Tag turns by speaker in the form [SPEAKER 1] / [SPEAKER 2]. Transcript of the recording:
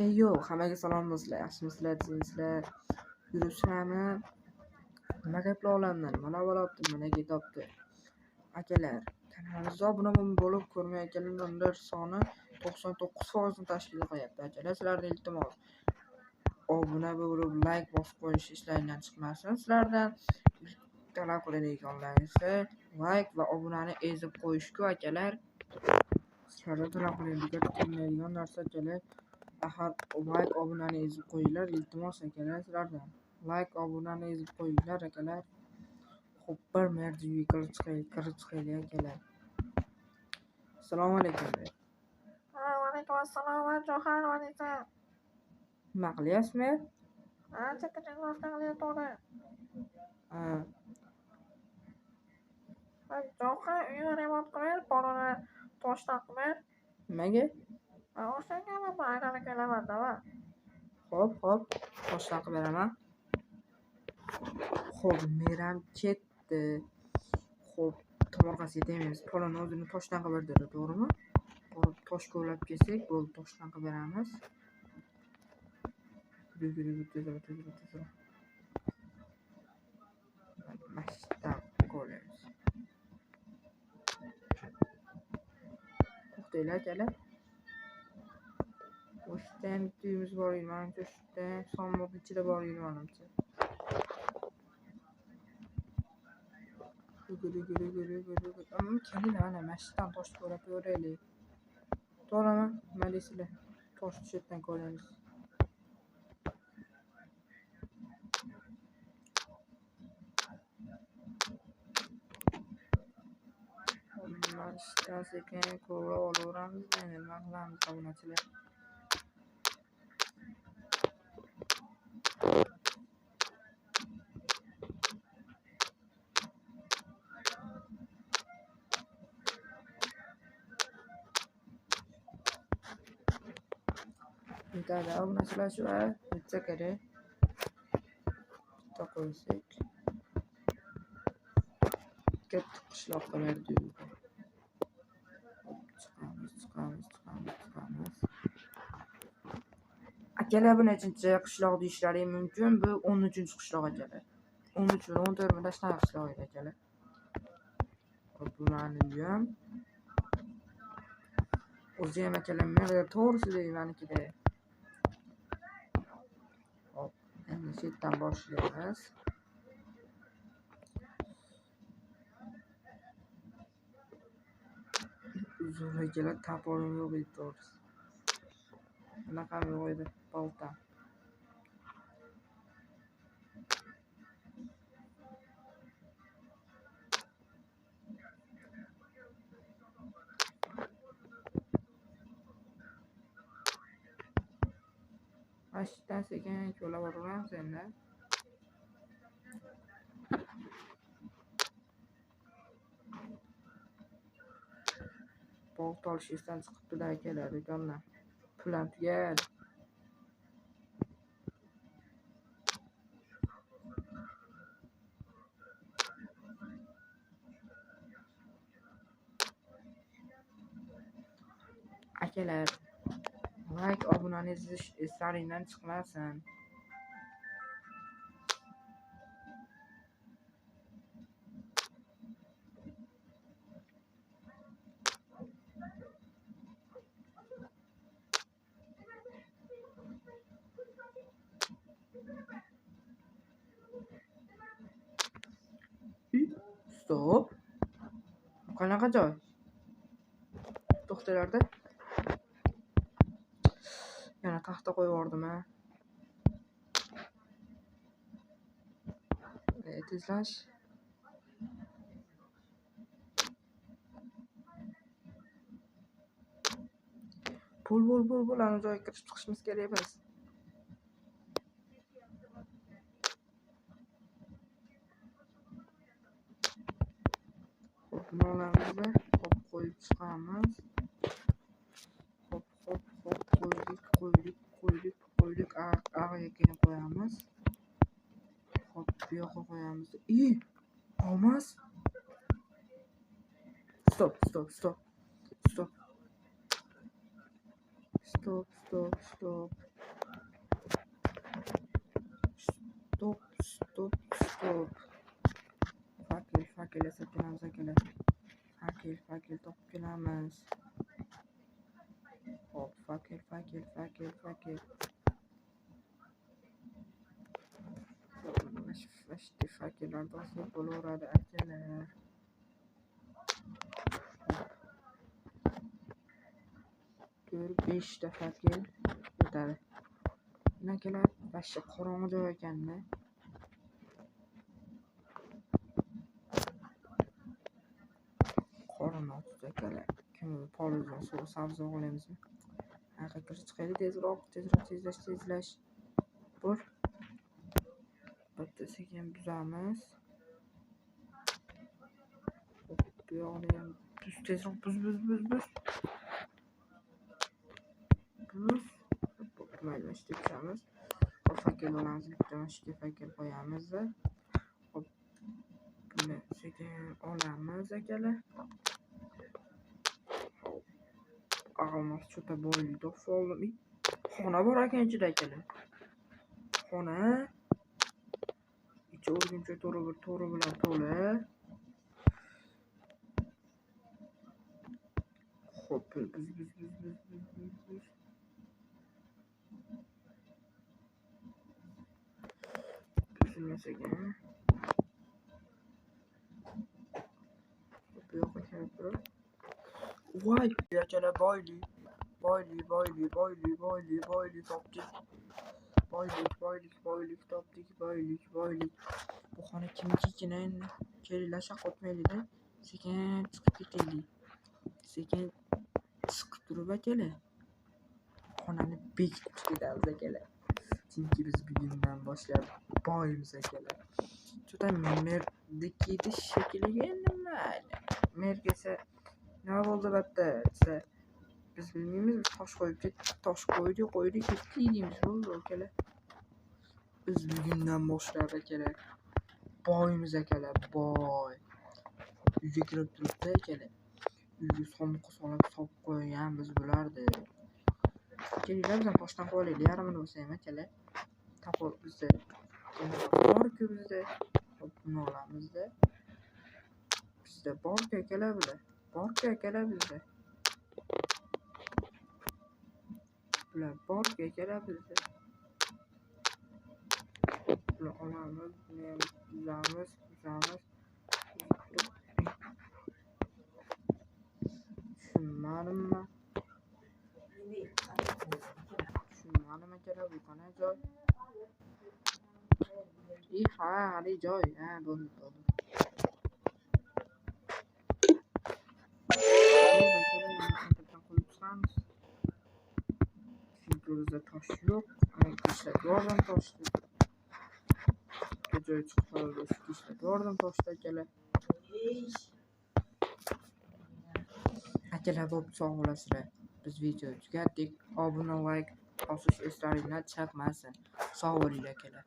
[SPEAKER 1] Yo'q, hammaga salom do'stlar. Yaxshimisizlar, sizlar yuribsizlarmi? Nima gaplar olamdan? Mana bo'libdi, mana ketibdi. Akalar, kanalimizga obuna bo'lib ko'rmayotganlar soni 99% tashkil qilyapti. Akalar, sizlardan iltimos obuna bo'lib, like bosib qo'yish ishlaringdan chiqmasin. Sizlardan talab qilinadiganlarsa like va obunani ezib qo'yish-ku akalar. Sizlardan talab qilinadigan narsa akalar. Axir like obunani ezib qo'yinglar, iltimos akalar sizlardan. Like obunani ezib qo'yinglar akalar. Xo'p, bir merdiga kirib chiqaylik akalar. Assalomu alaykum.
[SPEAKER 2] Va alaykum assalom va Johar valisa.
[SPEAKER 1] Nima qilyapsizmi?
[SPEAKER 2] Chekka qilyapti. Johar uyga remont qilib, polini toshdan qilib.
[SPEAKER 1] Nimaga?
[SPEAKER 2] O'shanga aylanib kelaman-da.
[SPEAKER 1] Xo'p, toshdan qilib beraman. Xo'p, meram ketdi. Xo'p, tomorqasiga demaymiz. Polini o'zini toshdan qilib berdi, to'g'rimi? Hop, tosh ko'lab kelsak, bo'ldi, toshdan qilib beramiz. Tezroq. Mashtab ko'ramiz. To'xtanglar akalar. O'shdan tuyimiz bor edi, menimcha shundan somon ichida bor edi menimcha. Amma kelinglar, mana mashtabdan tosh ko'rab ko'raylik. To'g'rimi? Nima deysizlar? Tosh tushayotgan ko'ramiz. Mashtab sekin ko'rib olaveramiz, endi nima qilamiz obunachilar. Bitada obunachilar shu bitta kerak. Bitta qo'ysak. Katta qishloqqa berdik. Chiqamiz. Akalar, bu nechinchi qishloq deyishlaring mumkin? Bu 13-qishloq akalar. 13 va 14 menda shunaqa qishloq edi akalar. Bu meni uyim. O'zi ham akalar meni to'g'risida menikida. Hop, endi chetdan boshlaymiz. Uzun akalar tapolim yo'q edi to'g'risi. Bunaqam yo'q edi, boltam. Mashdan sekin ko'lab boramiz endi. Bog' tolish esdan chiqibdi-da akalar, do'kondan. Pulam tugadi. Akalar, like obunani ezish eslaringdan chiqmasin. Stop. Qanaqa joy? To'xtanglar-da. Yana taxta qo'yib yubordim-a. Tezlash. Bo'l. Ana joyga kirib chiqishimiz kerak emas. Hop, nolamizni hop qo'yib chiqamiz. Hop, qo'ydik. Ag'aga qo'yamiz. Hop, bu yoqqa qo'yamiz. Olmaz. Stop. Stop. Fakir yasab kelamiz akalar. Fakir topib kelamiz. Hop, fakir. Vashti fakirlar do'stlik bo'laveradi akalar. 4-5 ta fakir yetadi. Akalar, vashti qorong'i joy ekan-da. Qorin ochdi akalar. Kim polizdan suv sabzi olamizmi? Haqiqatga chiqaylik tezroq, tezlash. Bo'l. Bitta sekin buzamiz. Bu yoqni ham tezroq buz. Mayli, ishga tushamiz. Hop, fakir bo'lamiz. Bitta mashika fakir qo'yamiz-da. Hop, buni sekin olamiz akalar. Hop, ag'ilmas cho'ta boylik topib xona bor ekan ichida akalar. Xona ichi o'rguncha to'ri bilan to'la. Hop, biz. Sekin. Bu yoqqa kelib turib. Voy, akalar boylik topdik. Boylik topdik. Bu xona kimnikigina endi? Kelinglar, shaqotmaylik-da. Sekin chiqib ketaylik. Sekin chiqib turib akalar. Xonani bekitib ketamiz akalar. Chunki biz bugundan boshlab boymiz akalar. Juda merdikiydi shekilliga endi mayli. Merg esa nima bo'ldi batta desa, biz bilmaymiz, biz tosh qo'ydik, ketdik deymiz bo'ldi akalar. Biz bugundan boshlab akalar boymiz akalar, boy. Uyga kirib turibdi akalar. Uyga somuqqa solib qo'yganmiz bulardi. Kelinglar, biz ham toshdan qo'yaylik, yarmini bo'lsa ham akalar. Tapol bizda bor-ku bizda. Hop, buni olamiz-da. Bizda bor-ku akalar bizda. Bular bor-ku akalar bizda. Buni olamiz, buni ham buzamiz. Tushunmadimmi akalar, bu qanday joy? Hali joy. Bo'ldi. Chunki bizda tosh yo'q. Ishlab yordim toshni. Bu joy chiqib ishlab yordim toshni akalar. Akalar, bo'p, sog' bo'lasizlar. Biz video tugatdik. Obuna, like bosish eslaringlar chaqmasin. Sog' bo'linglar akalar.